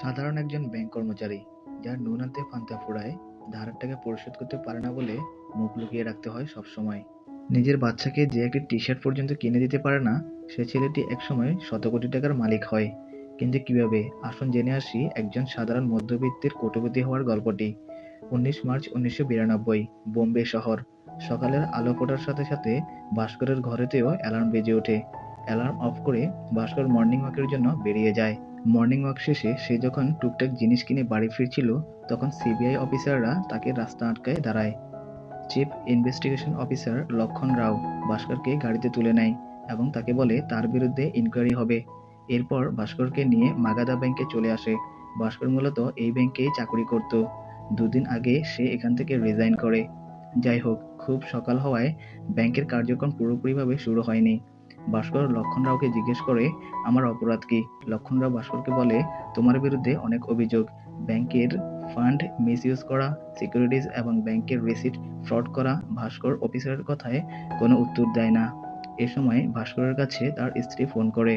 সাধারণ একজন ব্যাংক কর্মচারী, যার নুন আনতে পান্তা ফুরায়, ধারের টাকা পরিশোধ করতে পারে না বলে মুখ লুকিয়ে রাখতে হয় সবসময়। নিজের বাচ্চাকে যে একটি টি-শার্ট পর্যন্ত কিনে দিতে পারে না, সে ছেলেটি একসময় শত কোটি টাকার মালিক হয়। কিন্তু কিভাবে? আসুন জেনে আসি একজন সাধারণ মধ্যবিত্তের কোটিপতি হওয়ার গল্পটি। ১৯ মার্চ ১৯৯২, বোম্বে শহর। সকালের আলো ফোটার সাথে সাথে ভাস্করের ঘরেতেও অ্যালার্ম বেজে ওঠে। অ্যালার্ম অফ করে ভাস্কর মর্নিং ওয়াকের জন্য বেরিয়ে যায়। মর্নিং ওয়াক শেষে সে যখন টুকটাক জিনিস কিনে বাড়ি ফিরছিল, তখন সিবিআই অফিসাররা তাকে রাস্তা আটকায় দাঁড়ায়। চিফ ইনভেস্টিগেশন অফিসার লক্ষণ রাও ভাস্করকে গাড়িতে তুলে নেয় এবং তাকে বলে তার বিরুদ্ধে ইনকোয়ারি হবে। এরপর ভাস্করকে নিয়ে মাগাদা ব্যাংকে চলে আসে। ভাস্কর মূলত এই ব্যাংকেই চাকরি করত। দুদিন আগে সে এখান থেকে রিজাইন করে। যাই হোক, খুব সকাল হওয়ায় ব্যাংকের কার্যক্রম পুরোপুরিভাবে শুরু হয়নি। ভাস্কর লক্ষণ রাওকে জিজ্ঞেস করে, আমার অপরাধ কি? লক্ষণ রাও ভাস্করকে বলে, তোমার বিরুদ্ধে অনেক অভিযোগ, ব্যাংকের ফান্ড মিসইউজ করা, সিকিউরিটিজ এবং ব্যাংকের রিসিট ফ্রড করা। ভাস্কর অফিসারের কথায় কোনো উত্তর দেয় না। এ সময় ভাস্করের কাছে তার স্ত্রী ফোন করে।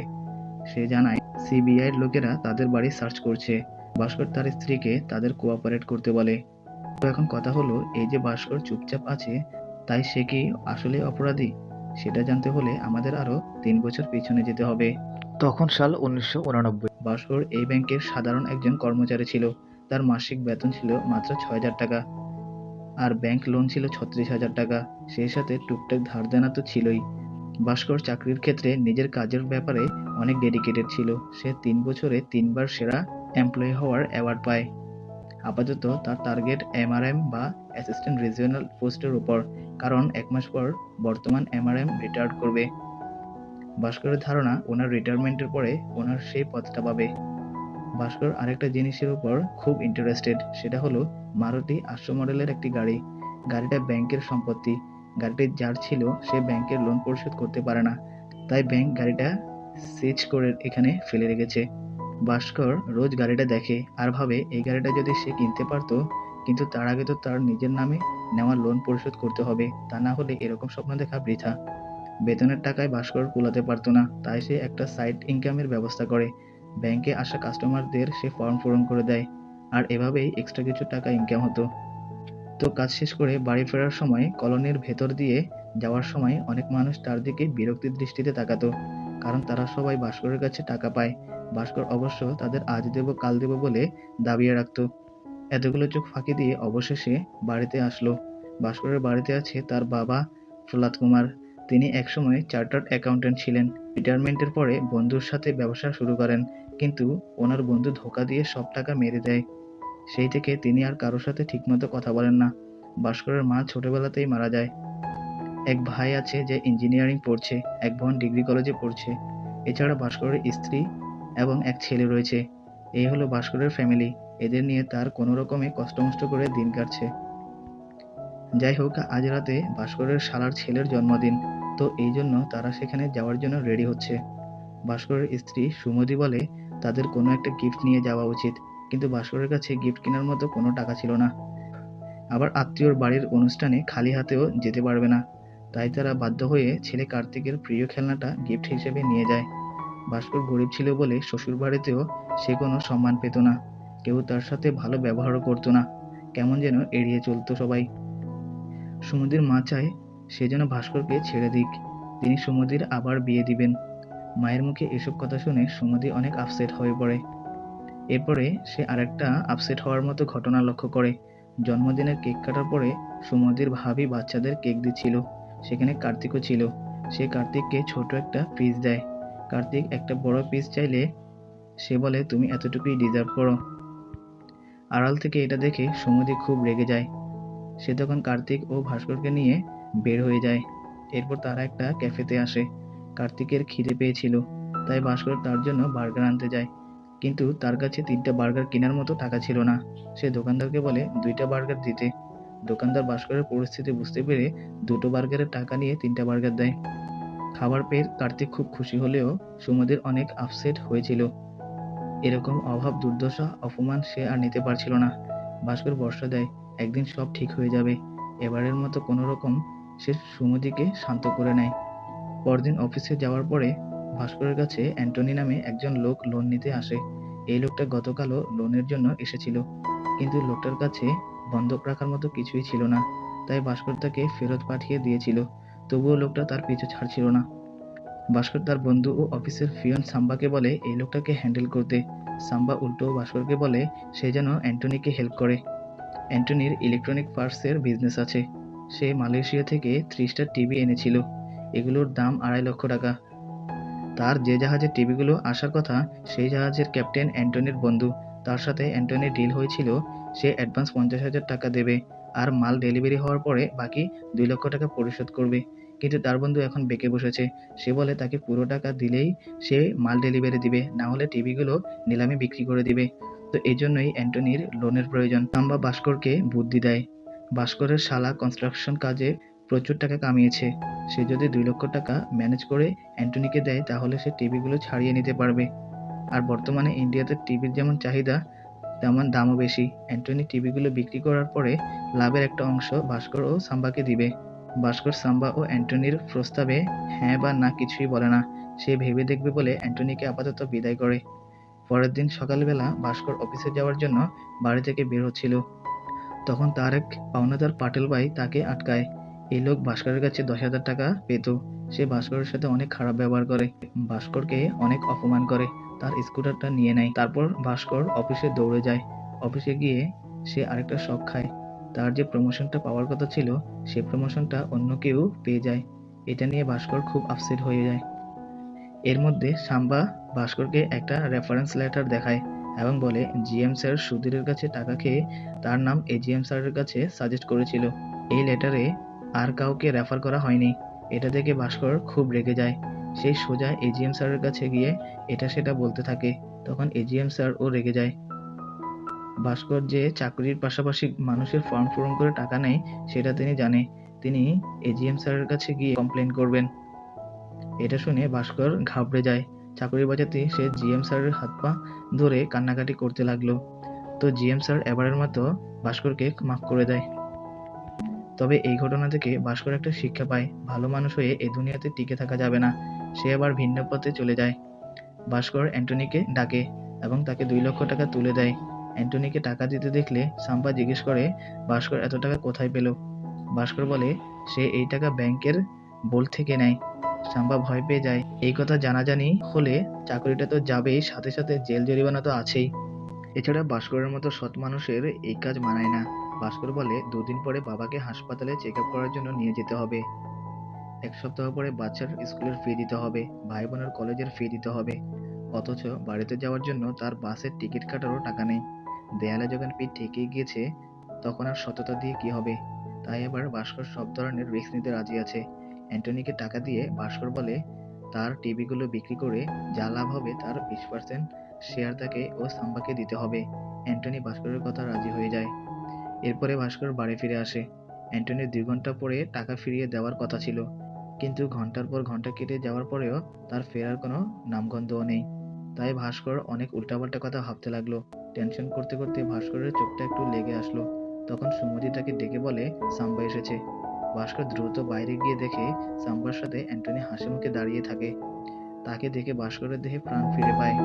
সে জানায় সিবিআইয়ের লোকেরা তাদের বাড়ি সার্চ করছে। ভাস্কর তার স্ত্রীকে তাদের কোঅপারেট করতে বলে। তো এখন কথা হলো, এই যে ভাস্কর চুপচাপ আছে, তাই সে কি আসলে অপরাধী? সেটা জানতে হলে আমাদের আরো ৩ বছর পিছনে যেতে হবে। তখন সাল ১৯৮৯। ভাস্কর এই ব্যাংকের সাধারণ একজন কর্মচারী ছিল। তার মাসিক বেতন ছিল মাত্র ৬,০০০ টাকা। আর ব্যাংক লোন ছিল ৩৬,০০০ টাকা। সেই সাথে টুকটাক ধার দেনা তো ছিলই। ভাস্কর চাকরির ক্ষেত্রে নিজের কাজের ব্যাপারে অনেক ডেডিকেটেড ছিল। সে ৩ বছরে ৩ বার সেরা এমপ্লয়ি হওয়ার অ্যাওয়ার্ড পায়। আপাতত তার টার্গেট এমআরএম বা অ্যাসিস্ট্যান্ট রিজিওনাল পোস্টের উপর, কারণ ১ মাস পর বর্তমান এমআরএম রিটায়ার্ড করবে। ভাস্করের ধারণা ওনার রিটায়ারমেন্টের পরে ওনার সেই পদটা পাবে। ভাস্কর আরেকটা জিনিসের উপর খুব ইন্টারেস্টেড, সেটা হলো মারুতি ৮০০ মডেলের একটি গাড়ি। গাড়িটা ব্যাংকের সম্পত্তি। গাড়িটি যার ছিল সে ব্যাংকের লোন পরিশোধ করতে পারে না, তাই ব্যাংক গাড়িটা সিজ করে এখানে ফেলে রেখেছে। ভাস্কর রোজ গাড়িটা দেখে আর ভাবে এই গাড়িটা যদি সে কিনতে পারতো, কিন্তু তার আগে তো তার নিজের নামে নেওয়া লোন পরিশোধ করতে হবে, তা না হলে এরকম স্বপ্ন দেখা বৃথা। বেতনের টাকায় ভাস্কর কুলাতে পারতো না, তাই সে একটা সাইড ইনকামের ব্যবস্থা করে। ব্যাংকে আসা কাস্টমারদের সে ফর্ম পূরণ করে দেয়, আর এভাবেই এক্সট্রা কিছু টাকা ইনকাম হতো। তো কাজ শেষ করে বাড়ি ফেরার সময় কলোনির ভেতর দিয়ে যাওয়ার সময় অনেক মানুষ তার দিকে বিরক্তির দৃষ্টিতে তাকাতো, কারণ তারা সবাই ভাস্করের কাছে টাকা পায়। ভাস্কর অবশ্য তাদের আজ দেব কাল দেব বলে দাবিয়ে রাখতো। এতগুলো চোখ ফাঁকি দিয়ে অবশেষে বাড়িতে আসলো। ভাস্করের বাড়িতে আছে তার বাবা প্রহ্লাদ কুমার। তিনি একসময় চার্টার্ড অ্যাকাউন্ট্যান্ট ছিলেন। রিটায়ারমেন্টের পরে বন্ধুর সাথে ব্যবসা শুরু করেন, কিন্তু ওনার বন্ধু ধোঁকা দিয়ে সব টাকা মেরে দেয়। সেই থেকে তিনি আর কারোর সাথে ঠিকমতো কথা বলেন না। ভাস্করের মা ছোটবেলাতেই মারা যায়। এক ভাই আছে যে ইঞ্জিনিয়ারিং পড়ছে, এক বোন ডিগ্রি কলেজে পড়ছে। এছাড়া ভাস্করের স্ত্রী এবং এক ছেলে রয়েছে। এই হলো ভাস্করের ফ্যামিলি। এদের নিয়ে তার কোনো রকমে কষ্টমষ্ট করে দিন কাটছে। যাই হোক, আজ রাতে ভাস্করের শালার ছেলের জন্মদিন, তো এই জন্য তারা সেখানে যাওয়ার জন্য রেডি হচ্ছে। ভাস্করের স্ত্রী সুমতি বলে তাদের কোনো একটা গিফট নিয়ে যাওয়া উচিত, কিন্তু ভাস্করের কাছে গিফট কেনার মতো কোনো টাকা ছিল না। আবার আত্মীয়র বাড়ির অনুষ্ঠানে খালি হাতেও যেতে পারবে না, তাই তারা বাধ্য হয়ে ছেলে কার্তিকের প্রিয় খেলনাটা গিফট হিসেবে নিয়ে যায়। ভাস্কর গরিব ছিল বলে শ্বশুরবাড়িতেও সে কোনো সম্মান পেত না। কেউ তার সাথে ভালো ব্যবহারও করতো না, কেমন যেন এড়িয়ে চলতো সবাই। সুমতির মা চায় সে যেন ভাস্করকে ছেড়ে দিক, তিনি সুমতির আবার বিয়ে দিবেন। মায়ের মুখে এসব কথা শুনে সুমতি অনেক আপসেট হয়ে পড়ে। এরপরে সে আরেকটা আপসেট হওয়ার মতো ঘটনা লক্ষ্য করে। জন্মদিনের কেক কাটার পরে সুমতির ভাবি বাচ্চাদের কেক দিচ্ছিল, সেখানে কার্তিকও ছিল। সে কার্তিককে ছোট একটা পিস দেয়। কার্তিক একটা বড় পিস চাইলে সে বলে তুমি এতটুকুই ডিজার্ভ করো। আড়াল থেকে এটা দেখে সুমতি খুব রেগে যায়। সে তখন কার্তিক ও ভাস্করকে নিয়ে বের হয়ে যায়। এরপর তারা একটা ক্যাফেতে আসে। কার্তিকের খিদে পেয়েছিল, তাই ভাস্কর তার জন্য বার্গার আনতে যায়, কিন্তু তার কাছে ৩টা বার্গার কেনার মতো টাকা ছিল না। সে দোকানদারকে বলে ২টা বার্গার দিতে। দোকানদার ভাস্করের পরিস্থিতি বুঝতে পেরে ২টো বার্গারের টাকা নিয়ে ৩টা বার্গার দেয়। খাবার পেয়ে কার্তিক খুব খুশি হলেও সুমতির অনেক আপসেট হয়েছিল। এরকম অভাব দুর্দশা অপমান সে আর নিতে পারছিল না। ভাস্কর ভরসা দেয় একদিন সব ঠিক হয়ে যাবে। এবারের মতো কোনো রকম সে সুমতিকে শান্ত করে নেয়। পরদিন অফিসে যাওয়ার পরে ভাস্করের কাছে অ্যান্টনি নামে একজন লোক লোন নিতে আসে। এই লোকটা গতকালও লোনের জন্য এসেছিল, কিন্তু লোকটার কাছে বন্ধক রাখার মতো কিছুই ছিল না, তাই ভাস্কর তাকে ফেরত পাঠিয়ে দিয়েছিল। তবুও লোকটা তার পিছু ছাড়ছিল না। ভাস্কর তার বন্ধু ও অফিসের পিয়ন সাম্বাকে বলে এই লোকটাকে হ্যান্ডেল করতে। সাম্বা উল্টো ভাস্করকে বলে সে যেন অ্যান্টনিকে হেল্প করে। অ্যান্টনির ইলেকট্রনিক পার্টসের বিজনেস আছে। সে মালয়েশিয়া থেকে 3 স্টার টিভি এনেছিল। এগুলোর দাম 2.5 লক্ষ টাকা। তার যে জাহাজে টিভিগুলো আসার কথা সেই জাহাজের ক্যাপ্টেন অ্যান্টনির বন্ধু। তার সাথে অ্যান্টনির ডিল হয়েছিল সে অ্যাডভান্স 50,000 টাকা দেবে আর মাল ডেলিভারি হওয়ার পরে বাকি 2 লক্ষ টাকা পরিশোধ করবে। কিন্তু তার বন্ধু এখন বেঁকে বসেছে। সে বলে তাকে পুরো টাকা দিলেই সে মাল ডেলিভারি দিবে, না হলে টিভিগুলো নিলামে বিক্রি করে দিবে। তো এই জন্যই অ্যান্টনির লোনের প্রয়োজন। সাম্বা ভাস্করকে বুদ্ধি দেয়। ভাস্করের শালা কনস্ট্রাকশন কাজে প্রচুর টাকা কামিয়েছে। সে যদি 2 লক্ষ টাকা ম্যানেজ করে অ্যান্টনিকে দেয় তাহলে সে টিভিগুলো ছাড়িয়ে নিতে পারবে। আর বর্তমানে ইন্ডিয়াতে টিভির যেমন চাহিদা তেমন দামও বেশি। অ্যান্টনি টিভিগুলো বিক্রি করার পরে লাভের একটা অংশ ভাস্কর ও সাম্বাকে দিবে। ভাস্কর সাম্বা ও অ্যান্টনির প্রস্তাবে হ্যাঁ বা না কিছুই বলে না। সে ভেবে দেখবে বলে অ্যান্টনিকে আপাতত বিদায় করে। পরের দিন সকালবেলা ভাস্কর অফিসে যাওয়ার জন্য বাড়ি থেকে বের হচ্ছিল। তখন তার এক পাওনাদার পাটেল ভাই তাকে আটকায়। এই লোক ভাস্করের কাছে 10,000 টাকা পেত। সে ভাস্করের সাথে অনেক খারাপ ব্যবহার করে, ভাস্করকে অনেক অপমান করে, তার স্কুটারটা নিয়ে নেয়। তারপর ভাস্কর অফিসে দৌড়ে যায়। অফিসে গিয়ে সে আরেকটা শক খায়। তার যে প্রমোশনটা পাওয়ার কথা ছিল সে প্রমোশনটা অন্য কেউ পেয়ে যায়। এটা নিয়ে ভাস্কর খুব আপসেট হয়ে যায়। এর মধ্যে সাম্বা ভাস্করকে একটা রেফারেন্স লেটার দেখায় এবং বলে জিএম স্যার সুধীরের কাছে টাকা খেয়ে তার নাম এজিএম স্যারের কাছে সাজেস্ট করেছিল। এই লেটারে আর কাউকে রেফার করা হয়নি। এটা দেখে ভাস্কর খুব রেগে যায়। সে সোজা এজিএম স্যারের কাছে গিয়ে এটা সেটা বলতে থাকে। তখন এজিএম স্যার ও রেগে যায়। ভাস্কর যে চাকরির পাশাপাশি মানুষের ফর্ম পূরণ করে টাকা নেয় সেটা তিনি জানে। তিনি এজিএম স্যারের কাছে গিয়ে কমপ্লেন করবেন। এটা শুনে ভাস্কর ঘাবড়ে যায়। চাকরি বাঁচাতে সে জিএম স্যারের হাত পা ধরে কান্নাকাটি করতে লাগলো। তো জিএম স্যার এবারের মতো ভাস্করকে মাফ করে দেয়। তবে এই ঘটনা থেকে ভাস্কর একটা শিক্ষা পায়, ভালো মানুষ হয়ে এই দুনিয়াতে টিকে থাকা যাবে না। সে আবার ভিন্ন পথে চলে যায়। ভাস্কর অ্যান্টনিকে ডাকে এবং তাকে 2 লক্ষ টাকা তুলে দেয়। অ্যান্টনিকে টাকা দিতে দেখলে সাম্বা জিজ্ঞেস করে ভাস্কর এত টাকা কোথায় পেল। ভাস্কর বলে সে এই টাকা ব্যাংকের বোল্ট থেকে নেয়। সাম্বা ভয় পেয়ে যায়। এই কথা জানাজানি হলে চাকরিটা তো যাবেই, সাথে সাথে জেল জরিমানা তো আছেই। এছাড়া ভাস্করের মতো সৎ মানুষের এই কাজ মানায় না। ভাস্কর বলে 2 দিন পরে বাবাকে হাসপাতালে চেক আপ করার জন্য নিয়ে যেতে হবে। 1 সপ্তাহ পরে বাচ্চার স্কুলের ফি দিতে হবে, ভাই বোনের কলেজের ফি দিতে হবে। অথচ বাড়িতে যাওয়ার জন্য তার বাসের টিকিট কাটারও টাকা নেই। দেয়ালে যখন পিঠ ঠেকে গিয়েছে তখন আর সততা দিয়ে কি হবে। তাই এবার ভাস্কর সব ধরনের রিস্ক নিতে রাজি আছে। অ্যান্টনিকে টাকা দিয়ে ভাস্কর বলে তার টিভিগুলো বিক্রি করে যা লাভ হবে তার 20% শেয়ার তাকে ও সাম্বাকে দিতে হবে। অ্যান্টনি ভাস্করের কথা রাজি হয়ে যায়। এরপরে ভাস্কর বাড়ি ফিরে আসে। অ্যান্টনির 2 ঘন্টা পরে টাকা ফিরিয়ে দেওয়ার কথা ছিল, কিন্তু ঘন্টার পর ঘন্টা কেটে যাওয়ার পরেও তার ফেরার কোনো নামগন্ধও নেই। তাই ভাস্কর অনেক উল্টাপাল্টা কথা ভাবতে লাগলো। টেনশন করতে করতে ভাস্করের চোখটা একটু লেগে আসলো। তখন সুমতি তাকে ডেকে বলে সাম্বা এসেছে। ভাস্কর দ্রুত বাইরে গিয়ে দেখে সাম্বার সাথে অ্যান্টনি হাসিমুখে দাঁড়িয়ে থাকে। তাকে দেখে ভাস্করের দেহে প্রাণ ফিরে পায়।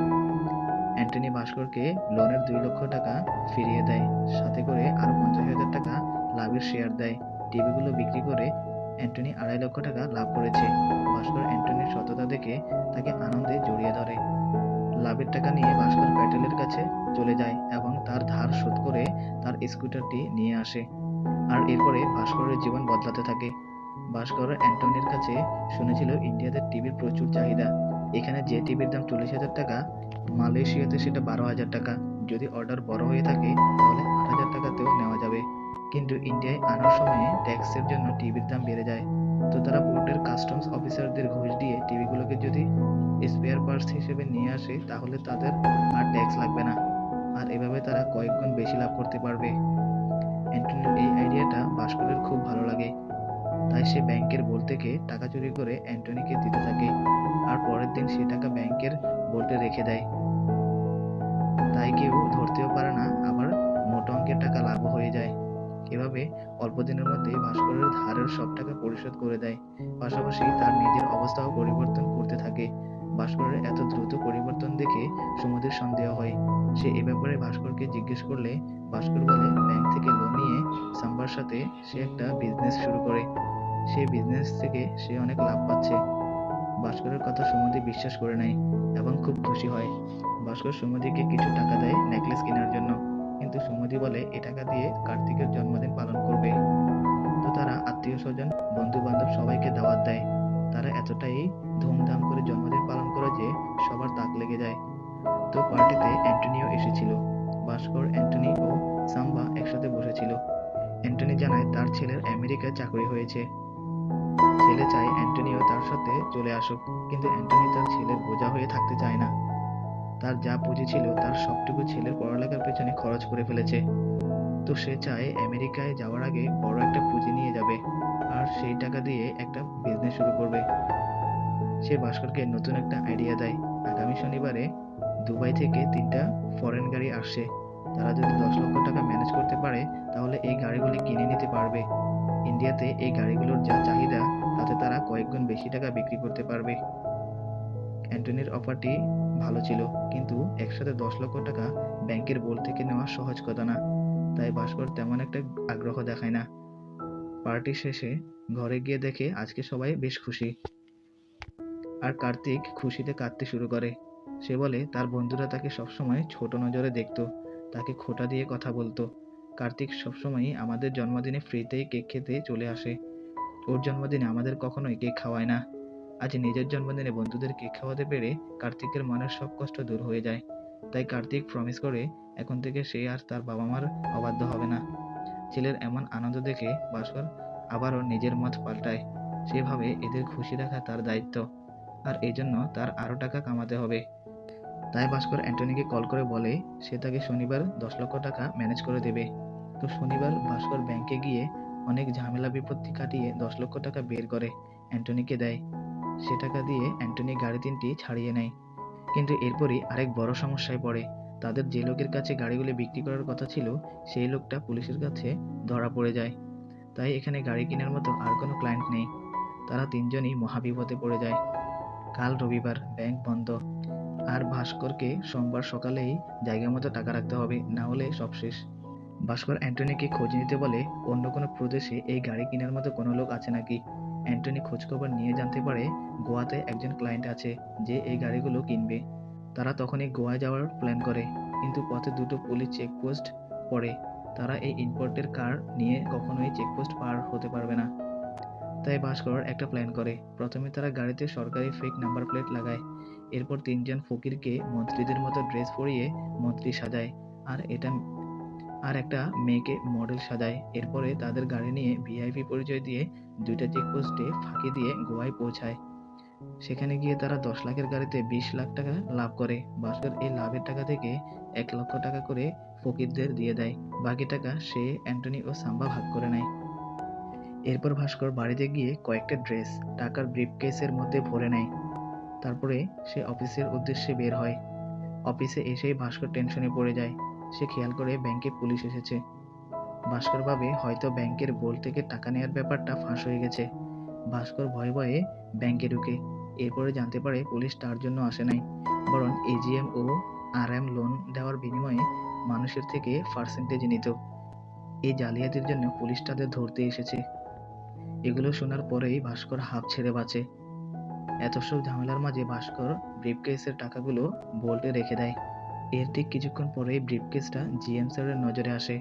অ্যান্টনি ভাস্করকে লোনের 2 লক্ষ টাকা ফিরিয়ে দেয়, সাথে করে আরো 50,000 টাকা লাভের শেয়ার দেয়। টিভিগুলো বিক্রি করে অ্যান্টনি 2.5 লক্ষ টাকা লাভ করেছে। ভাস্কর অ্যান্টনির সততা দেখে তাকে আনন্দে জড়িয়ে ধরে। লাভের টাকা নিয়ে ভাস্কর প্যাটেলের কাছে চলে যায় এবং তার ধার শোধ করে তার স্কুটারটি নিয়ে আসে। আর এরপরে ভাস্করের জীবন বদলাতে থাকে। ভাস্কর অ্যান্টনির কাছে শুনেছিল ইন্ডিয়াতে টিভির প্রচুর চাহিদা। এখানে যে টিভির দাম 40,000 টাকা, মালয়েশিয়াতে সেটা 12,000 টাকা। যদি অর্ডার বড় হয়ে থাকে তাহলে 8,000 টাকাতেও নেওয়া যাবে। কিন্তু ইন্ডিয়ায় আনার সময়ে ট্যাক্সের জন্য টিভির দাম বেড়ে যায়। তো তারা পোর্টের কাস্টমস অফিসারদের ঘুষ দিয়ে টিভিগুলোকে যদি স্পেয়ার পার্টস হিসেবে নিয়ে আসে তাহলে তাদের আর ট্যাক্স লাগবে না। আর এভাবে তারা কয়েক গুণ বেশি লাভ করতে পারবে। অ্যান্টনির এই আইডিয়াটা ভাস্করের খুব ভালো লাগে। তাই সে ব্যাংকের বোল্ট থেকে টাকা চুরি করে অ্যান্টনিকে দিতে থাকে আর পরের দিন সে টাকা ব্যাংকের বোল্টে রেখে দেয়। তাই কেউ ধরতেও পারে না, আবার মোটা অঙ্কের টাকা লাভও হয়ে যায়। এভাবে অল্প দিনের মধ্যেই ভাস্করের ধারের সব টাকা পরিশোধ করে দেয়। পাশাপাশি তার নিজের অবস্থাও পরিবর্তন করতে থাকে। ভাস্করের এত দ্রুত পরিবর্তন দেখে সুমতির সন্দেহ হয়। সে এ ব্যাপারে ভাস্করকে জিজ্ঞেস করলে ভাস্কর বলে ব্যাংক থেকে লোন নিয়ে সাম্বার সাথে সে একটা বিজনেস শুরু করে। সেই বিজনেস থেকে সে অনেক লাভ পাচ্ছে। ভাস্করের কথা সুমতি বিশ্বাস করে নেয় এবং খুব খুশি হয়। ভাস্কর সুমতিকে কিছু টাকা দেয় নেকলেস কেনার জন্য, কিন্তু সুমতি বলে এ টাকা দিয়ে কার্তিকের জন্মদিন পালন করবে। তো তারা আত্মীয় স্বজন, বন্ধু বান্ধব সবাইকে দাওয়াত দেয়। তারা এতটাই ধুমধাম করে জন্মদিন পালন করে যে সবার তাক লেগে যায়। তো পার্টিতে অ্যান্টনিও এসেছিল। ভাস্কর, অ্যান্টনি ও সাম্বা একসাথে বসেছিল। অ্যান্টনি জানায় তার ছেলের আমেরিকায় চাকরি হয়েছে। ছেলে চায় অ্যান্টনিও তার সাথে চলে আসুক, কিন্তু অ্যান্টনি তার ছেলের বোঝা হয়ে থাকতে চায় না। তার যা পুঁজি ছিল তার সবটুকু ছেলের পড়ালেখার পেছনে খরচ করে ফেলেছে। তো সে চায় আমেরিকায় যাওয়ার আগে বড় একটা পুঁজি নিয়ে যাবে, আর সেই টাকা দিয়ে একটা বিজনেস শুরু করবে। সে ভাস্করকে নতুন একটা আইডিয়া দেয়। আগামী শনিবারে দুবাই থেকে 3টা ফরেন গাড়ি আসছে। তারা যদি 10 লক্ষ টাকা ম্যানেজ করতে পারে তাহলে এই গাড়িগুলি কিনে নিতে পারবে। ইন্ডিয়াতে এই গাড়িগুলোর যা চাহিদা তাতে তারা কয়েক গুণ বেশি টাকা বিক্রি করতে পারবে। অ্যান্টনির অফারটি ভালো ছিল, কিন্তু একসাথে 10 লক্ষ টাকা ব্যাংকের বোর্ড থেকে নেওয়া সহজ কথা না। তাই ভাস্কর তেমন একটা আগ্রহ দেখায় না। পার্টি শেষে ঘরে গিয়ে দেখে আজকে সবাই বেশ খুশি। আর কার্তিক খুশিতে কাঁদতে শুরু করে। সে বলে তার বন্ধুরা তাকে সবসময় ছোট নজরে দেখতো, তাকে খোঁটা দিয়ে কথা বলতো। কার্তিক সবসময়ই আমাদের জন্মদিনে ফ্রিতেই কেক খেতে চলে আসে। ওর জন্মদিনে আমাদের কখনোই কেক খাওয়ায় না। আজ নিজের জন্মদিনে বন্ধুদের কেক খাওয়াতে পেরে কার্তিকের মনের সব কষ্ট দূর হয়ে যায়। তাই কার্তিক প্রমিস করে এখন থেকে সে আর তার বাবা মার অবাধ্য হবে না। ছেলের এমন আনন্দ দেখে ভাস্কর আবারও নিজের মত পাল্টায়। সে ভাবে এদের খুশি রাখা তার দায়িত্ব, আর এজন্য তার আরো টাকা কামাতে হবে। তাই ভাস্কর অ্যান্টনিকে কল করে বলে সে তাকে শনিবার 10 লক্ষ টাকা ম্যানেজ করে দেবে। তো শনিবার ভাস্কর ব্যাংকে গিয়ে অনেক ঝামেলা বিপত্তি কাটিয়ে 10 লক্ষ টাকা বের করে অ্যান্টনিকে দেয়। সে টাকা দিয়ে অ্যান্টনি গাড়ি 3টি ছাড়িয়ে নেয়। কিন্তু এরপরই আরেক বড় সমস্যায় পড়ে। তাদের যে লোকের কাছে গাড়িগুলি বিক্রি করার কথা ছিল সেই লোকটা পুলিশের কাছে ধরা পড়ে যায়। তাই এখানে গাড়ি কেনার মতো আর কোনো ক্লায়েন্ট নেই। তারা তিনজনই মহাবিপদে পড়ে যায়। কাল রবিবার, ব্যাংক বন্ধ, আর ভাস্করকে সোমবার সকালেই জায়গা মতো টাকা রাখতে হবে, না হলে সব শেষ। ভাস্কর অ্যান্টনিকে খোঁজ নিতে বলে অন্য কোনো প্রদেশে এই গাড়ি কেনার মতো কোনো লোক আছে নাকি। অ্যান্টনি খোঁজখবর নিয়ে জানতে পারে গোয়াতে একজন ক্লায়েন্ট আছে যে এই গাড়িগুলো কিনবে। তারা তখনই গোয়ায় যাওয়ার প্ল্যান করে, কিন্তু পথে দুটো পুলিশ চেকপোস্ট পড়ে। তারা এই ইম্পোর্টের কার নিয়ে কখনোই চেকপোস্ট পার হতে পারবে না। তাই ভাস্কর একটা প্ল্যান করে। প্রথমে তারা গাড়িতে সরকারি ফেক নাম্বার প্লেট লাগায়। এরপর 3জন ফকিরকে মন্ত্রীদের মতো ড্রেস পরিয়ে মন্ত্রী সাজায়, আর একটা মেয়েকে মডেল সাজায়। এরপরে তাদের গাড়ি নিয়ে ভিআইপি পরিচয় দিয়ে 2টা চেকপোস্টে ফাঁকি দিয়ে গোয়ায় পৌঁছায়। সেখানে গিয়ে তারা 10 লাখের গাড়িতে 20 লাখ টাকা লাভ করে। ভাস্কর এই লাভের টাকা থেকে 1 লক্ষ টাকা করে ফকিরদের দিয়ে দেয়। বাকি টাকা সে, অ্যান্টনি ও সাম্বা ভাগ করে নেয়। এরপর ভাস্কর বাড়িতে গিয়ে কয়েকটা ড্রেস টাকার ব্রিফকেসের মধ্যে ভরে নেয়। তারপরে সে অফিসের উদ্দেশ্যে বের হয়। অফিসে এসেই ভাস্কর টেনশনে পড়ে যায়। সে খেয়াল করে ব্যাংকে পুলিশ এসেছে। ভাস্কর ভাবে হয়তো ব্যাংকের বোল্ট থেকে টাকা নেওয়ার ব্যাপারটা ফাঁস হয়ে গেছে। ভাস্কর ভয়ে ভয়ে ব্যাংকে ঢুকে। এরপরে জানতে পারে পুলিশ তার জন্য আসে নাই, বরং এজিএম ও আরএম লোন দেওয়ার বিনিময়ে মানুষের থেকে পার্সেন্টেজ নিত। এই জালিয়াতির জন্য পুলিশ তাদের ধরতে এসেছে। এগুলো শোনার পরেই ভাস্কর হাঁপ ছেড়ে বাঁচে। এত সব ঝামেলার মাঝে ভাস্কর ব্রিফকেসের টাকাগুলো বোল্টে রেখে দেয়। এর ঠিক কিছুক্ষণ পরেই ব্রিফকেসটা জিএম স্যারের নজরে আসে।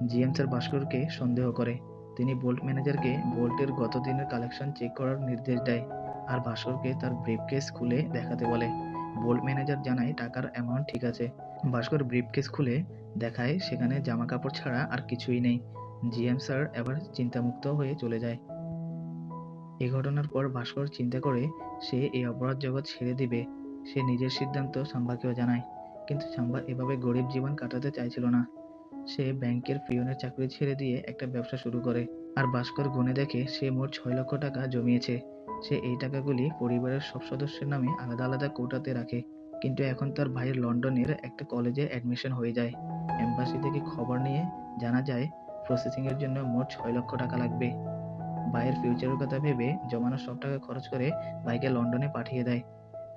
জিএম স্যার ভাস্করকে সন্দেহ করে। তিনি বোল্ট ম্যানেজারকে বোল্টের গত দিনের কালেকশন চেক করার নির্দেশ দেয়, আর ভাস্করকে তার ব্রিফকেস খুলে দেখাতে বলে। বোল্ট ম্যানেজার জানায় টাকার অ্যামাউন্ট ঠিক আছে। ভাস্কর ব্রিফকেস খুলে দেখায় সেখানে জামা কাপড় ছাড়া আর কিছুই নেই। জিএম স্যার এবার চিন্তামুক্ত হয়ে চলে যায়। এই ঘটনার পর ভাস্কর চিন্তা করে সে এই অপরাধ জগৎ ছেড়ে দিবে। সে নিজের সিদ্ধান্ত সাম্বাকেও জানায়, কিন্তু সাম্বা এভাবে গরিব জীবন কাটাতে চাইছিল না। সে ব্যাংকের পিয়নের চাকরি ছেড়ে দিয়ে একটা ব্যবসা শুরু করে। আর ভাস্কর গুনে দেখে সে মোট 6 লক্ষ টাকা জমিয়েছে। সে এই টাকাগুলি পরিবারের সব সদস্যের নামে আলাদা আলাদা কৌটাতে রাখে। কিন্তু এখন তার ভাইয়ের লন্ডনের একটা কলেজে অ্যাডমিশন হয়ে যায়। এম্বাসি থেকে খবর নিয়ে জানা যায় প্রসেসিং এর জন্য মোট 6 লক্ষ টাকা লাগবে। ভাইয়ের ফিউচারের কথা ভেবে জমানো সব টাকা খরচ করে ভাইকে লন্ডনে পাঠিয়ে দেয়।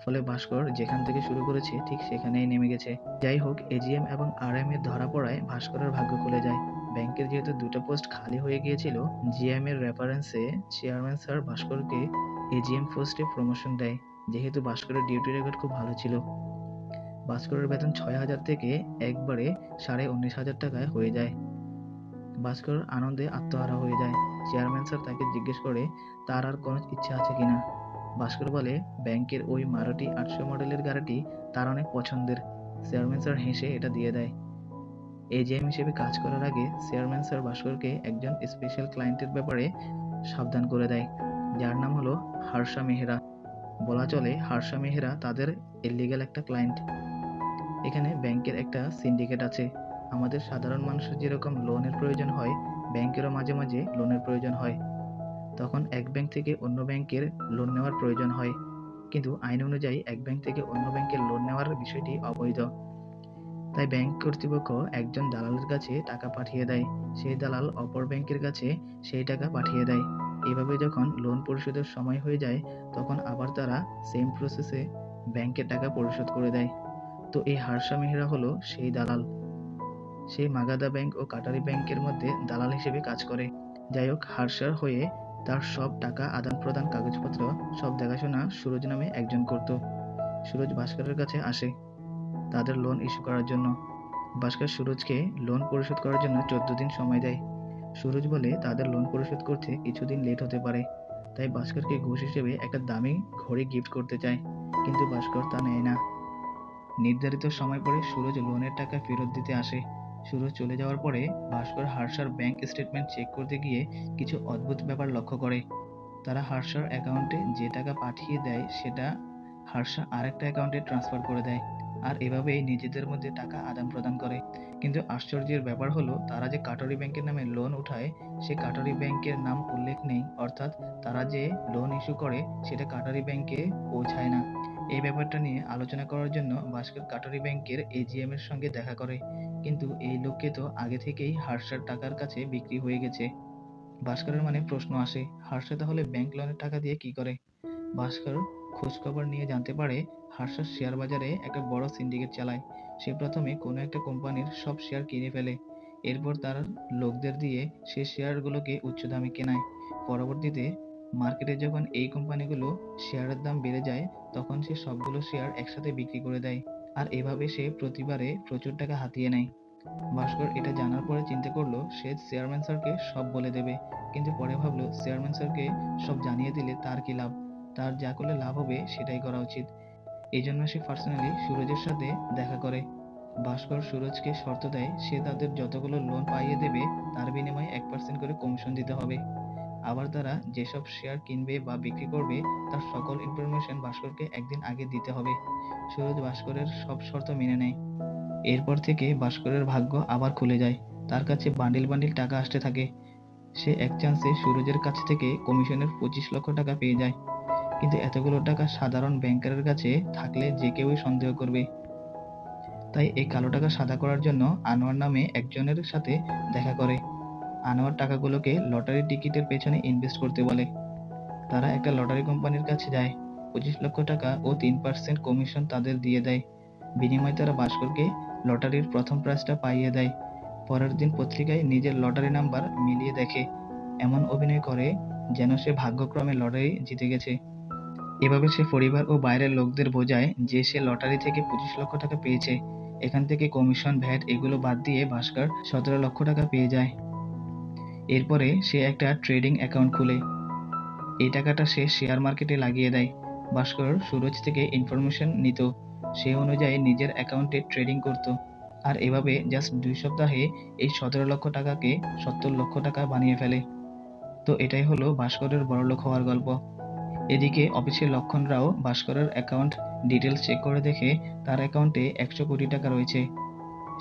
ফলে ভাস্কর যেখান থেকে শুরু করেছে ঠিক সেখানেই নেমে গেছে। যাই হোক, এজিএম এবং আরএম এর ধরা পড়ায় ভাস্করের ভাগ্য খুলে যায়। ব্যাংকের যেহেতু দুটো পোস্ট খালি হয়ে গিয়েছিল, জিএম এর রেফারেন্সে চেয়ারম্যান স্যার ভাস্করকে এজিএম পোস্টে প্রমোশন দেয়। যেহেতু ভাস্করের ডিউটি রেকর্ড খুব ভালো ছিল, ভাস্করের বেতন 6,000 থেকে একবারে 19,500 টাকায় হয়ে যায়। ভাস্কর আনন্দে আত্মহারা হয়ে যায়। চেয়ারম্যান স্যার তাকে জিজ্ঞেস করে তার আর কোনো ইচ্ছা আছে কিনা। ভাস্কর বলে ব্যাংকের ওই মারুতি 800 মডেলের গাড়িটি তার অনেক পছন্দের। চেয়ারম্যান স্যার হেসে এটা দিয়ে দেয়। এজিএম হিসেবে কাজ করার আগে চেয়ারম্যান স্যার ভাস্করকে একজন স্পেশাল ক্লায়েন্টের ব্যাপারে সাবধান করে দেয়, যার নাম হলো হার্ষা মেহরা। বলা চলে হার্ষা মেহরা তাদের ইল্লিগ্যাল একটা ক্লায়েন্ট। এখানে ব্যাংকের একটা সিন্ডিকেট আছে। আমাদের সাধারণ মানুষের যেরকম লোনের প্রয়োজন হয়, ব্যাংকেরও মাঝে মাঝে লোনের প্রয়োজন হয়। তখন এক ব্যাংক থেকে অন্য ব্যাংকের লোন নেওয়ার প্রয়োজন হয়, কিন্তু আইন অনুযায়ী এক ব্যাংক থেকে অন্য ব্যাংকের লোন নেওয়ার বিষয়টি অবৈধ। তাই ব্যাংক কর্তৃপক্ষ একজন দালালের কাছে টাকা পাঠিয়ে দেয়, সেই দালাল অপর ব্যাংকের কাছে সেই টাকা পাঠিয়ে দেয়। এভাবে যখন লোন পরিশোধের সময় হয়ে যায়, তখন আবার তারা সেম প্রসেসে ব্যাংকের টাকা পরিশোধ করে দেয়। তো এই হার্ষা মেহরা হলো সেই দালাল। সে মাগাদা ব্যাংক ও কাটারি ব্যাংকের মধ্যে দালাল হিসেবে কাজ করে। যাই হোক, হার্ষার হয়ে তার সব টাকা আদান-প্রদান, কাগজপত্র সব দেখাশোনা সুরজ নামে একজন করত। সুরজ ভাস্করের কাছে আসে তাদের লোন ইস্যু করার জন্য। ভাস্কর সুরজকে লোন পরিশোধ করার জন্য 14 দিন সময় দেয়। সুরজ বলে তাদের লোন পরিশোধ করতে কিছুদিন লেট হতে পারে, তাই ভাস্করকে ঘুষ হিসেবে একটা দামি ঘড়ি গিফট করতে চায়, কিন্তু ভাস্কর তা নেয় না। নির্ধারিত সময় পরে সুরজ লোনের টাকা ফেরত দিতে আসে। সুরজ চলে যাওয়ার পরে ভাস্কর হার্ষার ব্যাংক স্টেটমেন্ট চেক করতে গিয়ে কিছু অদ্ভুত ব্যাপার লক্ষ্য করে। তারা হার্ষার অ্যাকাউন্টে যে টাকা পাঠিয়ে দেয় সেটা হার্ষা আরেকটা অ্যাকাউন্টে ট্রান্সফার করে দেয়, আর এভাবেই নিজেদের মধ্যে টাকা আদান প্রদান করে। কিন্তু আশ্চর্যের ব্যাপার হলো, তারা যে কাটারি ব্যাংকের নামে লোন উঠায় সে কাটারি ব্যাংকের নাম উল্লেখ নেই, অর্থাৎ তারা যে লোন ইস্যু করে সেটা কাটারি ব্যাংকে পৌঁছায় না। এই ব্যাপারটা নিয়ে আলোচনা করার জন্য ভাস্কর কাটারি ব্যাংকের এজিএম এর সঙ্গে দেখা করে, কিন্তু এই লোককে তো আগে থেকেই হার্ষার টাকার কাছে বিক্রি হয়ে গেছে। ভাস্করের মনে প্রশ্ন আসে, হার্ষা তাহলে ব্যাংক লোনের টাকা দিয়ে কি করে? ভাস্কর খোঁজখবর নিয়ে জানতে পারে হার্ষা শেয়ার বাজারে একটা বড় সিন্ডিকেট চালায়। সে প্রথমে কোনো একটা কোম্পানির সব শেয়ার কিনে ফেলে, এরপর তার লোকদের দিয়ে সে শেয়ারগুলোকে উচ্চ দামে কেনায়। পরবর্তীতে মার্কেটে যখন এই কোম্পানিগুলো শেয়ারের দাম বেড়ে যায়, তখন সে সবগুলো শেয়ার একসাথে বিক্রি করে দেয়, আর এভাবে সে প্রতিবারে প্রচুর টাকা হাতিয়ে নেয়। ভাস্কর এটা জানার পরে চিন্তা করলো সে চেয়ারম্যান স্যারকে সব বলে দেবে, কিন্তু পরে ভাবলো চেয়ারম্যান স্যারকে সব জানিয়ে দিলে তার কি লাভ, তার যা করলে লাভ হবে সেটাই করা উচিত। এই জন্য সে পার্সোনালি সুরজের সাথে দেখা করে। ভাস্কর সুরজকে শর্ত দেয় সে তাদের যতগুলো লোন পাইয়ে দেবে তার বিনিময়ে 1% করে কমিশন দিতে হবে। আবার তারা যেসব শেয়ার কিনবে বা বিক্রি করবে তার সকল ইনফরমেশন ভাস্করকে একদিন আগে দিতে হবে। সুরজ ভাস্করের সব শর্ত মেনে নেয়। এরপর থেকে ভাস্করের ভাগ্য আবার খুলে যায়। তার কাছে বান্ডিল বান্ডিল টাকা আসতে থাকে। সে এক চান্সে সুরজের কাছ থেকে কমিশনের 25 লক্ষ টাকা পেয়ে যায়। কিন্তু এতগুলো টাকা সাধারণ ব্যাংকারের কাছে থাকলে যে কেউই সন্দেহ করবে। তাই এই কালো টাকা সাদা করার জন্য আনোয়ার নামে একজনের সাথে দেখা করে। আনোয়ার টাকাগুলোকে লটারি টিকিটের পেছনে ইনভেস্ট করতে বলে। তারা একটা লটারি কোম্পানির কাছে যায়, 25 লক্ষ টাকা ও 3% কমিশন তাদের দিয়ে দেয়। বিনিময়ে তারা ভাস্করকে লটারির প্রথম প্রাইজটা পাইয়ে দেয়। পরের দিন পত্রিকায় নিজের লটারি নাম্বার মিলিয়ে দেখে, এমন অভিনয় করে যেন সে ভাগ্যক্রমে লটারি জিতে গেছে। এভাবে সে পরিবার ও বাইরের লোকদের বোঝায় যে সে লটারি থেকে 25 লক্ষ টাকা পেয়েছে। এখান থেকে কমিশন, ভ্যাট এগুলো বাদ দিয়ে ভাস্কর 17 লক্ষ টাকা পেয়ে যায়। এরপরে সে একটা ট্রেডিং অ্যাকাউন্ট খুলে এই টাকাটা সে শেয়ার মার্কেটে লাগিয়ে দেয়। ভাস্কর সুরজ থেকে ইনফরমেশন নিত, সে অনুযায়ী নিজের অ্যাকাউন্টে ট্রেডিং করত, আর এভাবে জাস্ট 2 সপ্তাহে এই 17 লক্ষ টাকাকে 70 লক্ষ টাকা বানিয়ে ফেলে। তো এটাই হলো ভাস্করের বড়লোক হওয়ার গল্প। এদিকে অফিসের লক্ষণরাও ভাস্করের অ্যাকাউন্ট ডিটেলস চেক করে দেখে তার অ্যাকাউন্টে 100 কোটি টাকা রয়েছে।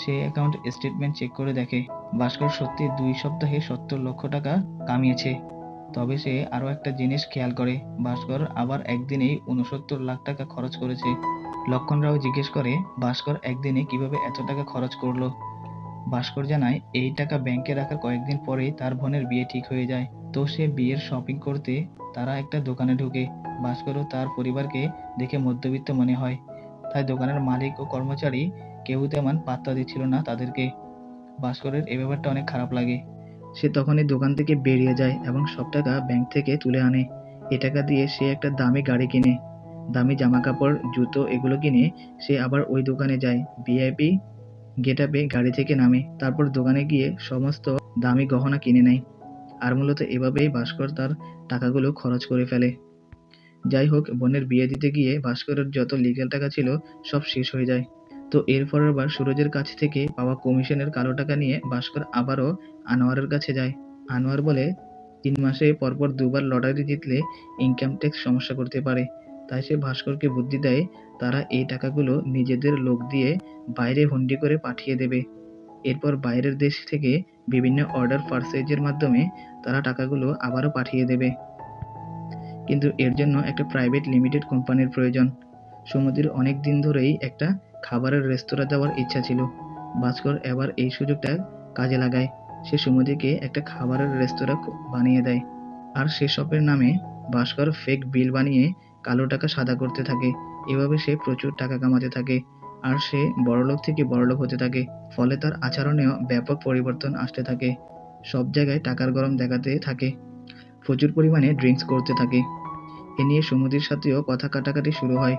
সে অ্যাকাউন্ট স্টেটমেন্ট চেক করে দেখে ভাস্কর সত্যি 2 সপ্তাহে 70 লক্ষ টাকা কামিয়েছে। তবে সে আরো একটা জিনিস খেয়াল করে, ভাস্কর আবার একদিনেই 69 লাখ টাকা খরচ করেছে। লক্ষণরাও জিজ্ঞেস করে ভাস্কর একদিনে কিভাবে এত টাকা খরচ করলো। ভাস্কর জানায় এই টাকা ব্যাংকে রাখার কয়েকদিন পরেই তার বোনের বিয়ে ঠিক হয়ে যায়। তো সে বিয়ের শপিং করতে তারা একটা দোকানে ঢুকে। ভাস্কর ও তার পরিবারকে দেখে মধ্যবিত্ত মনে হয়, তাই দোকানের মালিক ও কর্মচারী কেউ তেমন পাত্তা দিচ্ছিল না তাদেরকে। ভাস্করের এই ব্যাপারটা অনেক খারাপ লাগে। সে তখনই দোকান থেকে বেরিয়ে যায় এবং সব টাকা ব্যাংক থেকে তুলে আনে। এ টাকা দিয়ে সে একটা দামি গাড়ি কিনে, দামি জামা কাপড়, জুতো এগুলো কিনে সে আবার ওই দোকানে যায়, ভিআইপি গেটআপে গাড়ি থেকে নামে, তারপর দোকানে গিয়ে সমস্ত দামি গহনা কিনে নেয়। আর মূলত এভাবেই ভাস্কর তার টাকাগুলো খরচ করে ফেলে। যাই হোক, বোনের বিয়ে দিতে গিয়ে ভাস্করের যত লিগ্যাল টাকা ছিল সব শেষ হয়ে যায়। তো এর পরের বার সুরজের কাছ থেকে পাওয়া কমিশনের কালো টাকা নিয়ে ভাস্কর আবারও আনোয়ারের কাছে যায়। আনোয়ার বলে 3 মাসে পরপর 2বার লটারি জিতলে ইনকাম ট্যাক্স সমস্যা করতে পারে, তাই সে ভাস্করকে বুদ্ধি দেয় তারা এই টাকাগুলো নিজেদের লোক দিয়ে বাইরে হুন্ডি করে পাঠিয়ে দেবে। এরপর বাইরের দেশ থেকে বিভিন্ন অর্ডার পার্সেজের মাধ্যমে তারা টাকাগুলো আবারও পাঠিয়ে দেবে। কিন্তু এর জন্য একটা প্রাইভেট লিমিটেড কোম্পানির প্রয়োজন। সুমতির অনেক দিন ধরেই একটা খাবারের রেস্তোরাঁ দেওয়ার ইচ্ছা ছিল। ভাস্কর এবার এই সুযোগটা কাজে লাগায়। সে সুমতিকে একটা খাবারের রেস্তোরাঁ বানিয়ে দেয়। আর সে শপের নামে ভাস্কর ফেক বিল বানিয়ে কালো টাকা সাদা করতে থাকে। এভাবে সে প্রচুর টাকা কামাতে থাকে আর সে বড়লোক থেকে বড়লোক হতে থাকে। ফলে তার আচরণেও ব্যাপক পরিবর্তন আসতে থাকে। সব জায়গায় টাকার গরম দেখাতে থাকে, প্রচুর পরিমাণে ড্রিঙ্কস করতে থাকে। এ নিয়ে সুমতির সাথেও কথা কাটাকাটি শুরু হয়।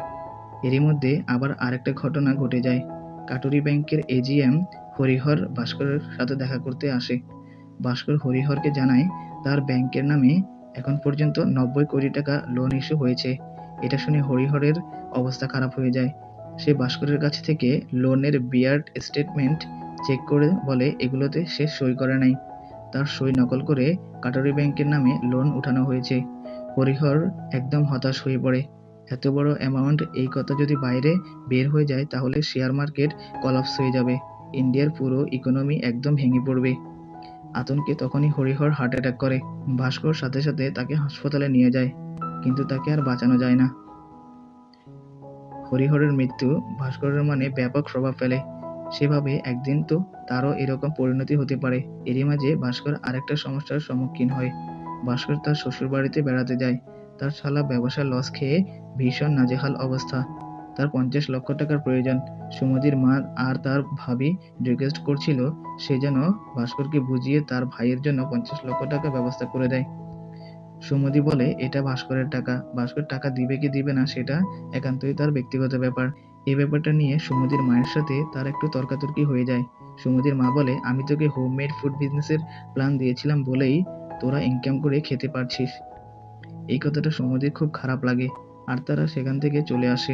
এরই মধ্যে আবার আরেকটা ঘটনা ঘটে যায়। কাটুরি ব্যাংকের এজিএম হরিহর ভাস্করের সাথে দেখা করতে আসে। ভাস্কর হরিহরকে জানায় তার ব্যাংকের নামে এখন পর্যন্ত 90 কোটি টাকা লোন ইস্যু হয়েছে। এটা শুনে হরিহরের অবস্থা খারাপ হয়ে যায়। সে ভাস্করের কাছ থেকে লোনের বিয়ার্ড স্টেটমেন্ট চেক করে বলে এগুলোতে সে সই করে নাই, তার সই নকল করে কাটুরি ব্যাংকের নামে লোন উঠানো হয়েছে। হরিহর একদম হতাশ হয়ে পড়ে। এত বড় অ্যামাউন্ট, এই কথা যদি বাইরে বের হয়ে যায় তাহলে শেয়ার মার্কেট কলাপস হয়ে যাবে, ইন্ডিয়ার পুরো ইকোনমি একদম ভেঙে পড়বে। আতঙ্কে তখনই হরিহর হার্ট অ্যাটাক করে। ভাস্কর সাথে সাথে তাকে হাসপাতালে নিয়ে যায়, কিন্তু তাকে আর বাঁচানো যায় না। হরিহরের মৃত্যু ভাস্করের মনে ব্যাপক প্রভাব ফেলে। সেভাবে একদিন তো তারও এরকম পরিণতি হতে পারে। এরই মাঝে ভাস্কর আরেকটা সমস্যার সম্মুখীন হয়। ভাস্কর তার শ্বশুর বাড়িতে বেড়াতে যায়। তার শালা ব্যবসা লস খেয়ে ভীষণ নাজেহাল অবস্থা। তার 50 লক্ষ টাকার প্রয়োজন। সুমতির মা আর তার ভাবি রিকোয়েস্ট করছিল সে যেন ভাস্করকে বুঝিয়ে তার ভাইয়ের জন্য 50 লক্ষ টাকা ব্যবস্থা করে দেয়। সুমতি বলে এটা ভাস্করের টাকা, ভাস্কর টাকা দিবে কি দিবে না সেটা একান্তই তার ব্যক্তিগত ব্যাপার। এই ব্যাপারটা নিয়ে সুমতির মায়ের সাথে তার একটু তর্কাতর্কি হয়ে যায়। সুমতির মা বলে আমি তোকে হোমমেড ফুড বিজনেসের প্ল্যান দিয়েছিলাম বলেই তোরা ইনকাম করে খেতে পারছিস। এই কথাটা সুমতির খুব খারাপ লাগে আর তারা সেখান থেকে চলে আসে।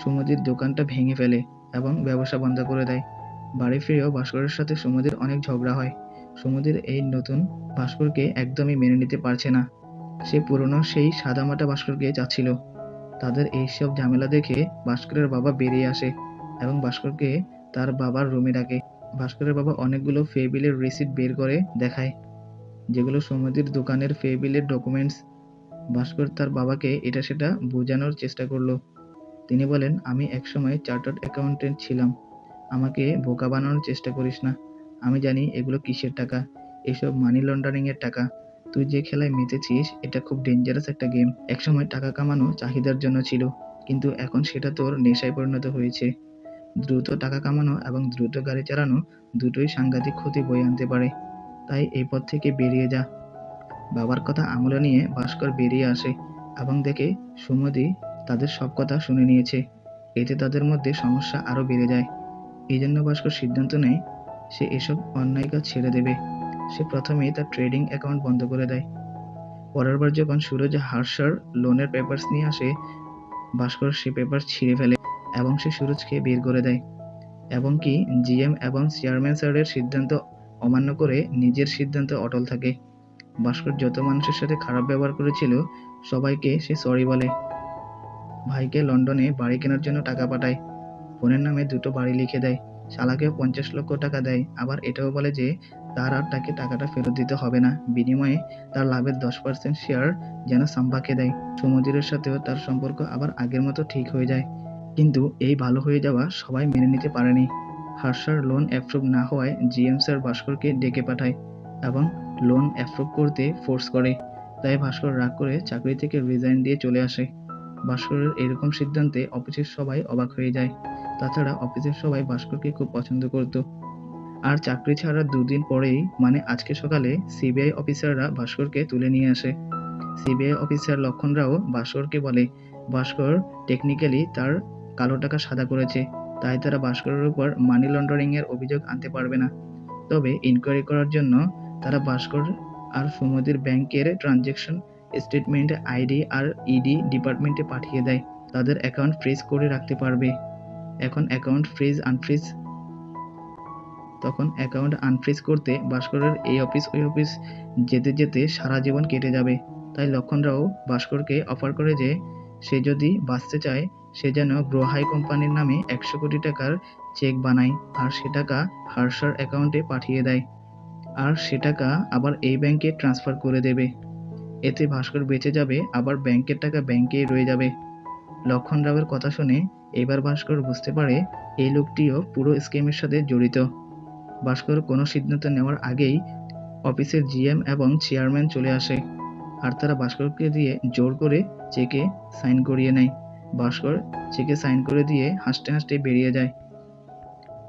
সুমতির দোকানটা ভেঙে ফেলে এবং ব্যবসা বন্ধ করে দেয়। বাড়ি ফিরেও ভাস্করের সাথে সুমতির অনেক ঝগড়া হয়। সুমতির এই নতুন ভাস্করকে একদমই মেনে নিতে পারছে না। সে পুরনো সেই সাদামাটা ভাস্করকে চাচ্ছিল। তাদের এইসব ঝামেলা দেখে ভাস্করের বাবা বেরিয়ে আসে এবং ভাস্করকে তার বাবার রুমে ডাকে। ভাস্করের বাবা অনেকগুলো পে বিলের রিসিট বের করে দেখায়, যেগুলো সুমতির দোকানের পে বিলের ডকুমেন্টস। ভাস্কর তার বাবাকে এটা সেটা বোঝানোর চেষ্টা করলো। তিনি বলেন আমি একসময় চার্টার্ড অ্যাকাউন্টেন্ট ছিলাম, আমাকে বোকা বানানোর চেষ্টা করিস না। আমি জানি এগুলো কিসের টাকা, এসব মানি লন্ডারিং এর টাকা। তুই যে খেলায় মেতেছিস এটা খুব ডেঞ্জারাস একটা গেম। একসময় টাকা কামানো চাহিদার জন্য ছিল, কিন্তু এখন সেটা তোর নেশায় পরিণত হয়েছে। দ্রুত টাকা কামানো এবং দ্রুত গাড়ি চালানো দুটোই সাংঘাতিক ক্ষতি বয়ে আনতে পারে, তাই এই পথ থেকে বেরিয়ে যা। বাবার কথা আমলে নিয়ে ভাস্কর বেরিয়ে আসে এবং দেখে সুমতি তাদের সব কথা শুনে নিয়েছে। এতে তাদের মধ্যে সমস্যা আরো বেড়ে যায়। এই জন্য ভাস্কর সিদ্ধান্ত নেয় সে এসব অন্যায় কাজ ছেড়ে দেবে। সে প্রথমেই তার ট্রেডিং অ্যাকাউন্ট বন্ধ করে দেয়। পরের বার যখন সুরজ হার্ষার লোনের পেপারস নিয়ে আসে, ভাস্কর সে পেপার ছিঁড়ে ফেলে এবং সে সুরজকে বের করে দেয় এবং কি জিএম এবং চেয়ারম্যান স্যারের সিদ্ধান্ত অমান্য করে নিজের সিদ্ধান্তে অটল থাকে। ভাস্কর যত মানুষের সাথে খারাপ ব্যবহার করেছিল সবাইকে সে সরি বলে। ভাইকে লন্ডনে বাড়ি কেনার জন্য টাকা পাঠায়, বোনের নামে 2টো বাড়ি লিখে দেয়, শালাকেও 50 লক্ষ টাকা দেয়। আবার এটাও বলে যে তার আর তাকে টাকাটা ফেরত দিতে হবে না, বিনিময়ে তার লাভের 10% শেয়ার যেন সাম্বাকে দেয়। সমুদ্রের সাথেও তার সম্পর্ক আবার আগের মতো ঠিক হয়ে যায়। কিন্তু এই ভালো হয়ে যাওয়া সবাই মেনে নিতে পারেনি। হার্ষার লোন অ্যাপ্রুভ না হওয়ায় জিএম স্যার ভাস্করকে ডেকে পাঠায় এবং লোন অ্যাপ্রুভ করতে ফোর্স করে। তাই ভাস্কর রাগ করে চাকরি থেকে রিজাইন দিয়ে চলে আসে। ভাস্করের এরকম সিদ্ধান্তে অফিসের সবাই অবাক হয়ে যায়। তাছাড়া অফিসের সবাই ভাস্করকে খুব পছন্দ করত। আর চাকরি ছাড়ার দুদিন পরেই মানে আজকে সকালে সিবিআই অফিসাররা ভাস্করকে তুলে নিয়ে আসে। সিবিআই অফিসার লক্ষণ রাও ভাস্করকে বলে ভাস্কর টেকনিক্যালি তার কালো টাকা সাদা করেছে, তাই তারা ভাস্করের উপর মানি লন্ডারিং এর অভিযোগ আনতে পারবে না। তবে ইনকোয়ারি করার জন্য তারা ভাস্কর আর সুমতির ব্যাংকের transaction statement ID R E D ডিপার্টমেন্টে পাঠিয়ে দেয়। তাদের অ্যাকাউন্ট ফ্রিজ করে রাখতে পারবে। এখন অ্যাকাউন্ট আনফ্রিজ করতে ভাস্করের এই অফিস ওই অফিস যেতে যেতে সারা জীবন কেটে যাবে। তাই লক্ষণরাও ভাস্করকে অফার করে যে সে যদি বাঁচতে চায় সে যেন গ্রো হাই কোম্পানির নামে 100 কোটি টাকার চেক বানায় আর সে টাকা হর্ষর অ্যাকাউন্টে পাঠিয়ে দেয়, আর সে টাকা আবার এই ব্যাংকে ট্রান্সফার করে দেবে। এতে ভাস্কর বেঁচে যাবে, আবার ব্যাংকের টাকা ব্যাংকেই রয়ে যাবে। লক্ষণ রাওয়ের কথা শুনে এবার ভাস্কর বুঝতে পারে এই লোকটিও পুরো স্কিমের সাথে জড়িত। ভাস্কর কোনো সিদ্ধান্ত নেওয়ার আগেই অফিসের জিএম এবং চেয়ারম্যান চলে আসে, আর তারা ভাস্করকে দিয়ে জোর করে চেকে সাইন করিয়ে নেয়। ভাস্কর চেকে সাইন করে দিয়ে হাসতে হাসতে বেরিয়ে যায়।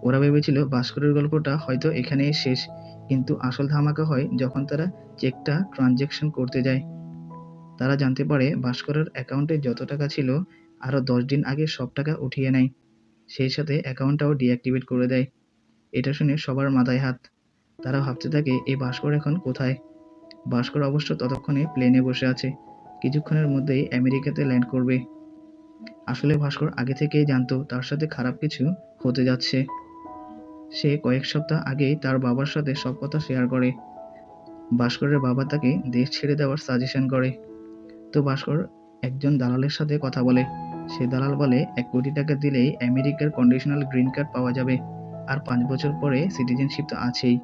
ওরা ভেবেছিল ভাস্করের গল্পটা হয়তো এখানেই শেষ, কিন্তু আসল ধামাকা হয় যখন তারা চেকটা ট্রানজ্যাকশন করতে যায়। তারা জানতে পারে ভাস্করের অ্যাকাউন্টে যত টাকা ছিল আরও 10 দিন আগে সব টাকা উঠিয়ে নেয়, সেই সাথে অ্যাকাউন্টটাও ডিঅ্যাক্টিভেট করে দেয়। এটা শুনে সবার মাথায় হাত। তারা ভাবতে থাকে এই ভাস্কর এখন কোথায়। ভাস্কর অবশ্য ততক্ষণে প্লেনে বসে আছে, কিছুক্ষণের মধ্যেই আমেরিকাতে ল্যান্ড করবে। আসলে ভাস্কর আগে থেকেই জানতো তার সাথে খারাপ কিছু হতে যাচ্ছে। সে কয়েক সপ্তাহ আগেই তার বাবার সাথে সব কথা শেয়ার করে। ভাস্করের বাবা তাকে দেশ ছেড়ে দেওয়ার সাজেশন করে। তো ভাস্কর একজন দালালের সাথে কথা বলে। সে দালাল বলে 1 কোটি টাকা দিলেই আমেরিকার কন্ডিশনাল গ্রিন কার্ড পাওয়া যাবে, আর 5 বছর পরে সিটিজেনশিপ তো আছেই।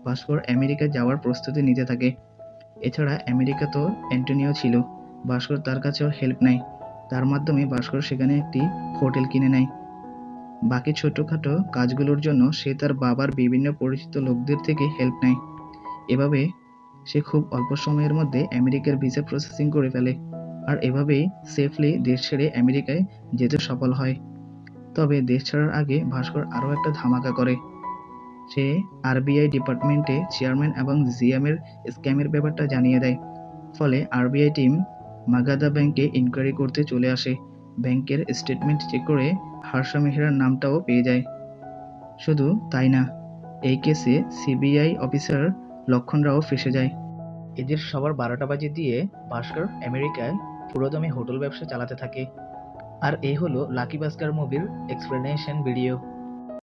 ভাস্কর আমেরিকা যাওয়ার প্রস্তুতি নিতে থাকে। এছাড়া আমেরিকা তো অ্যান্টনিও ছিল, ভাস্কর তার কাছেও হেল্প নেয়। তার মাধ্যমে ভাস্কর সেখানে একটি হোটেল কিনে নেয়। বাকি ছোটখাটো কাজগুলোর জন্য সে তার বাবার বিভিন্ন পরিচিত লোকদের থেকে হেল্প নেয়। এভাবে সে খুব অল্প সময়ের মধ্যে আমেরিকার ভিসা প্রসেসিং করে ফেলে, আর এভাবেই সেফলি দেশ ছেড়ে আমেরিকায় যেতে সফল হয়। তবে দেশ ছাড়ার আগে ভাস্কর আরও একটা ধামাকা করে। সে আরবিআই ডিপার্টমেন্টে চেয়ারম্যান এবং জিএম এর স্ক্যামের ব্যাপারটা জানিয়ে দেয়। ফলে আরবিআই টিম মাগাদা ব্যাংকে ইনকোয়ারি করতে চলে আসে। ব্যাংকের স্টেটমেন্ট চেক করে হার্ষা মেহরার নামটাও পেয়ে যায়। শুধু তাই না, এই কেসে সিবিআই অফিসার লক্ষণ রাও ফেঁসে যায়। এদের সবার 12টা বাজে দিয়ে ভাস্কর আমেরিকায় পুরোদমে হোটেল ব্যবসা চালাতে থাকে। আর এই হলো লাকি ভাস্কর মুভির এক্সপ্লেনেশন ভিডিও।